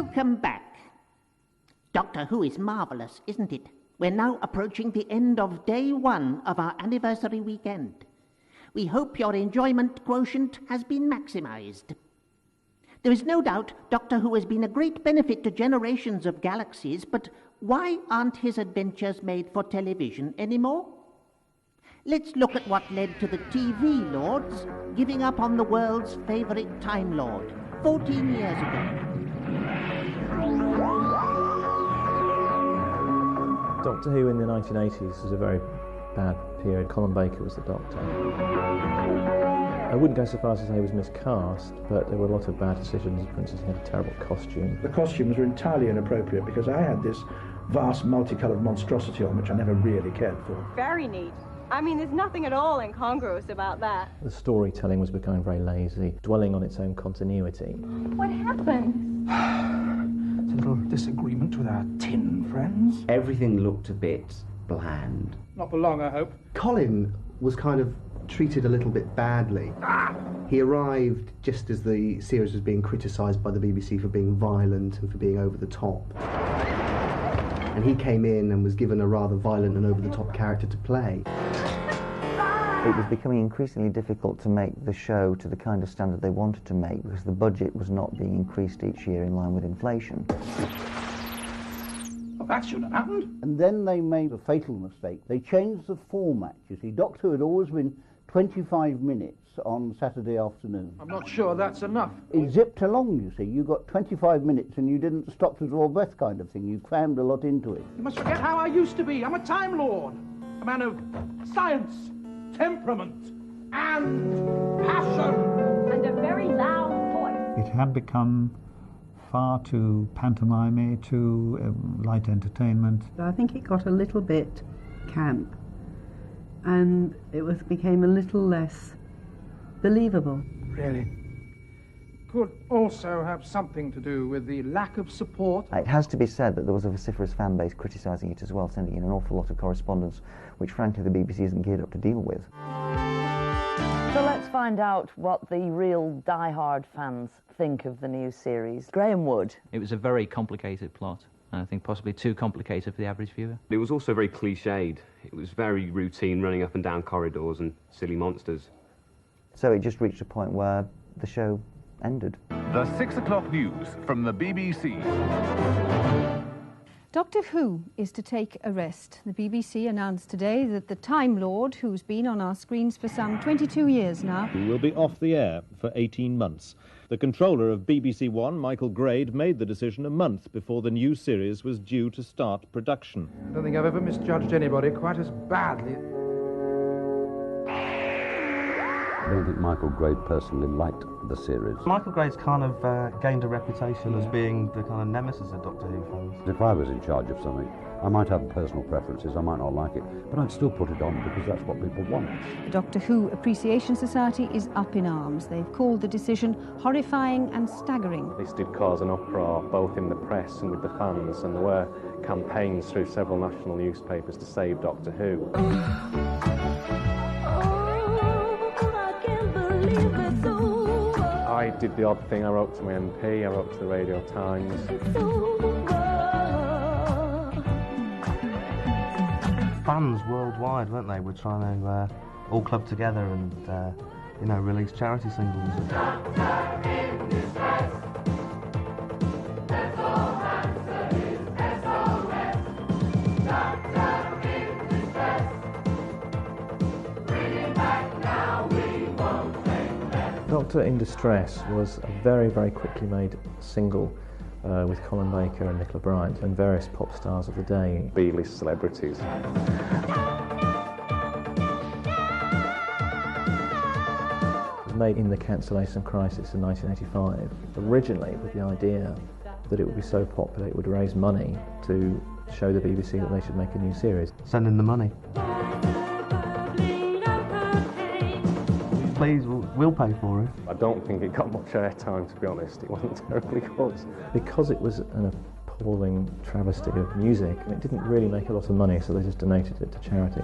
Welcome back. Doctor Who is marvellous, isn't it? We're now approaching the end of day 1 of our anniversary weekend. We hope your enjoyment quotient has been maximised. There is no doubt Doctor Who has been a great benefit to generations of galaxies, but why aren't his adventures made for television anymore? Let's look at what led to the TV Lords giving up on the world's favourite Time Lord 14 years ago. Doctor Who in the 1980s was a very bad period. Colin Baker was the Doctor. I wouldn't go so far as to say he was miscast, but there were a lot of bad decisions. For instance, he had a terrible costume. The costumes were entirely inappropriate because I had this vast multicoloured monstrosity on which I never really cared for. Very neat. I mean, there's nothing at all incongruous about that. The storytelling was becoming very lazy, dwelling on its own continuity. What happened? A little disagreement with our tin friends. Everything looked a bit bland. Not for long, I hope. Colin was kind of treated a little bit badly. He arrived just as the series was being criticised by the BBC for being violent and for being over the top. And he came in and was given a rather violent and over the top character to play. It was becoming increasingly difficult to make the show to the kind of standard they wanted to make because the budget was not being increased each year in line with inflation. Well, that shouldn't have happened. And then they made a fatal mistake. They changed the format. You see, Doctor Who had always been 25 minutes on Saturday afternoon. I'm not sure that's enough. It zipped along, you see. You got 25 minutes and you didn't stop to draw breath kind of thing. You crammed a lot into it. You must forget how I used to be. I'm a Time Lord. A man of science, temperament, and passion. And a very loud voice. It had become far too pantomime, too light entertainment. I think it got a little bit camp, and became a little less believable. Really? Could also have something to do with the lack of support. It has to be said that there was a vociferous fan base criticising it as well, sending in an awful lot of correspondence, which frankly the BBC isn't geared up to deal with. So let's find out what the real die-hard fans think of the new series. Graham Wood. It was a very complicated plot. I think possibly too complicated for the average viewer. It was also very cliched. It was very routine, running up and down corridors and silly monsters. So it just reached a point where the show ended. The 6 o'clock news from the BBC. Doctor Who is to take a rest. The BBC announced today that the Time Lord, who's been on our screens for some 22 years now, will be off the air for 18 months. The controller of BBC One, Michael Grade, made the decision a month before the new series was due to start production. I don't think I've ever misjudged anybody quite as badly. I don't think Michael Grade personally liked the series. Michael Grade's kind of gained a reputation as being the kind of nemesis of Doctor Who fans. If I was in charge of something, I might have personal preferences, I might not like it, but I'd still put it on because that's what people want. the Doctor Who Appreciation Society is up in arms. They've called the decision horrifying and staggering. This did cause an uproar both in the press and with the fans, and there were campaigns through several national newspapers to save Doctor Who. I did the odd thing. I wrote to my MP, I wrote to the Radio Times. Fans worldwide, weren't they, were trying to all club together and, you know, release charity singles. Doctor in Distress was a very, very quickly made single with Colin Baker and Nicola Bryant and various pop stars of the day. B-list celebrities. It was made in the cancellation crisis in 1985, originally with the idea that it would be so popular it would raise money to show the BBC that they should make a new series. Send in the money. Please, we'll pay for it. I don't think it got much airtime, to be honest. It wasn't terribly good. Because it was an appalling travesty of music, it didn't really make a lot of money, so they just donated it to charity.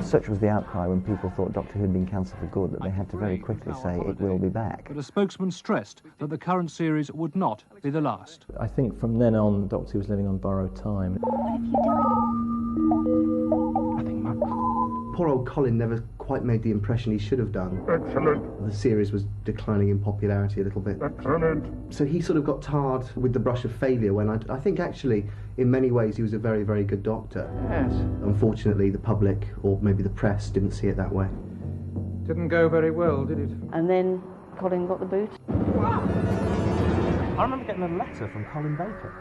Such was the outcry when people thought Doctor Who had been cancelled for good that they had to very quickly say it will be back. But a spokesman stressed that the current series would not be the last. I think from then on, Doctor Who was living on borrowed time. What have you done? Nothing much. Poor old Colin never quite made the impression he should have done. Excellent. The series was declining in popularity a little bit. Excellent. So he sort of got tarred with the brush of failure when I think actually, in many ways, he was a very, very good Doctor. Yes. Unfortunately, the public, or maybe the press, didn't see it that way. Didn't go very well, did it? And then Colin got the boot. I remember getting a letter from Colin Baker.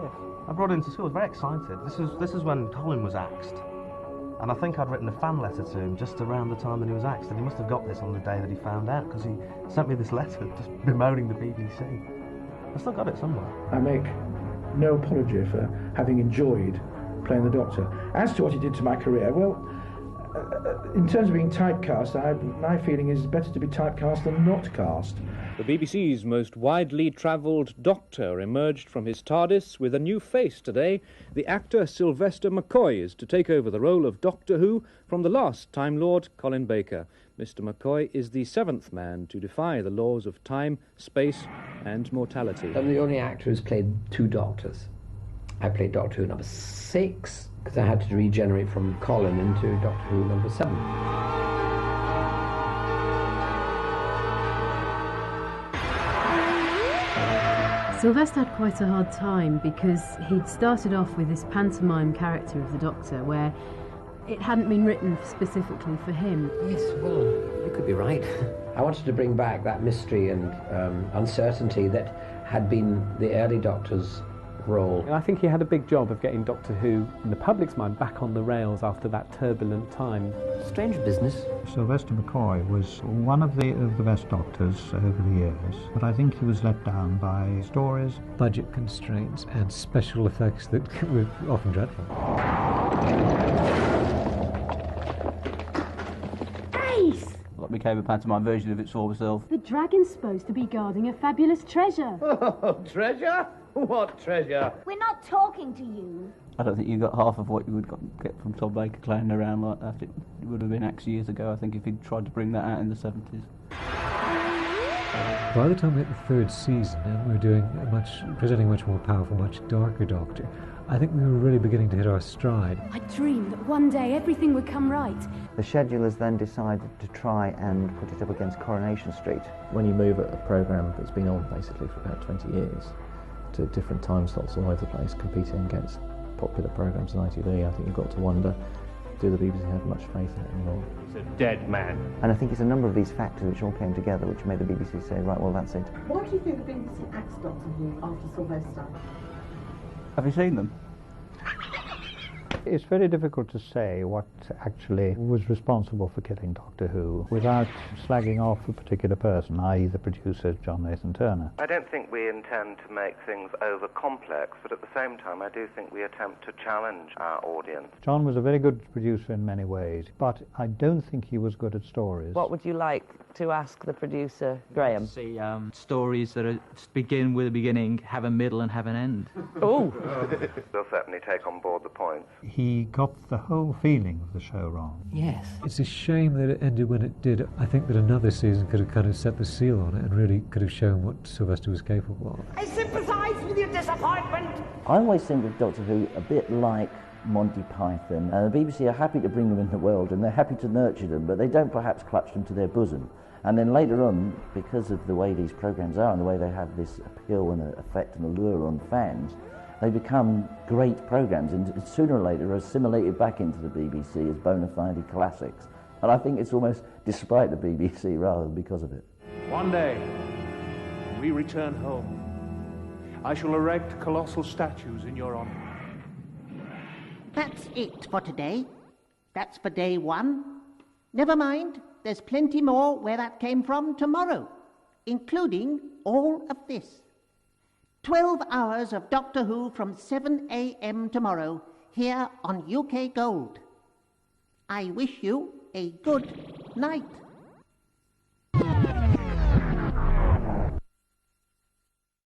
Yes. I brought it into school. I was very excited. This is when Colin was axed. And I think I'd written a fan letter to him just around the time that he was axed, and he must have got this on the day that he found out, because he sent me this letter just bemoaning the BBC. I still got it somewhere. I make no apology for having enjoyed playing the Doctor. As to what he did to my career, well, in terms of being typecast, my feeling is better to be typecast than not cast. The BBC's most widely travelled Doctor emerged from his TARDIS with a new face today. The actor Sylvester McCoy is to take over the role of Doctor Who from the last Time Lord, Colin Baker. Mr. McCoy is the 7th man to defy the laws of time, space and mortality. I'm the only actor who's played 2 Doctors. I played Doctor Who number 6 because I had to regenerate from Colin into Doctor Who number 7. Sylvester had quite a hard time because he'd started off with this pantomime character of the Doctor where it hadn't been written specifically for him. Yes, well, you could be right. I wanted to bring back that mystery and uncertainty that had been the early Doctor's role. And I think he had a big job of getting Doctor Who, in the public's mind, back on the rails after that turbulent time. Strange business. Sylvester McCoy was one of the best Doctors over the years, but I think he was let down by stories, budget constraints and special effects that were often dreadful. Ace! What became a pantomime version of It Saw Herself. The dragon's supposed to be guarding a fabulous treasure. Oh, treasure? What treasure? We're not talking to you. I don't think you got half of what you would get from Tom Baker clowning around like that. It would have been axed years ago, I think, if he'd tried to bring that out in the 70s. By the time we hit the 3rd season and we were presenting a much more powerful, much darker Doctor, I think we were really beginning to hit our stride. I dreamed that one day everything would come right. The schedulers then decided to try and put it up against Coronation Street. When you move a programme that's been on basically for about 20 years to different time slots all over the place, competing against popular programmes on ITV, I think you've got to wonder, do the BBC have much faith in it anymore? He's a dead man. And I think it's a number of these factors which all came together which made the BBC say, right, well, that's it. Why do you think the BBC axed Doctor Who after Sylvester? Have you seen them? It's very difficult to say what actually was responsible for killing Doctor Who without slagging off a particular person, i.e. the producer, John Nathan Turner. I don't think we intend to make things over complex, but at the same time I do think we attempt to challenge our audience. John was a very good producer in many ways, but I don't think he was good at stories. What would you like to ask the producer, Graham? See stories that begin with a beginning, have a middle and have an end. Oh! We'll certainly take on board the points. He got the whole feeling of the show wrong. Yes. It's a shame that it ended when it did. I think that another season could have kind of set the seal on it and really could have shown what Sylvester was capable of. I sympathise with your disappointment. I always think of Doctor Who a bit like Monty Python. The BBC are happy to bring them in the world and they're happy to nurture them, but they don't perhaps clutch them to their bosom. And then later on, because of the way these programmes are and the way they have this appeal and effect and allure on fans, they become great programmes and sooner or later are assimilated back into the BBC as bona fide classics. And I think it's almost despite the BBC rather than because of it. One day, when we return home, I shall erect colossal statues in your honour. That's it for today. That's for day 1. Never mind, there's plenty more where that came from tomorrow, including all of this. 12 hours of Doctor Who from 7 a.m. tomorrow, here on UK Gold. I wish you a good night.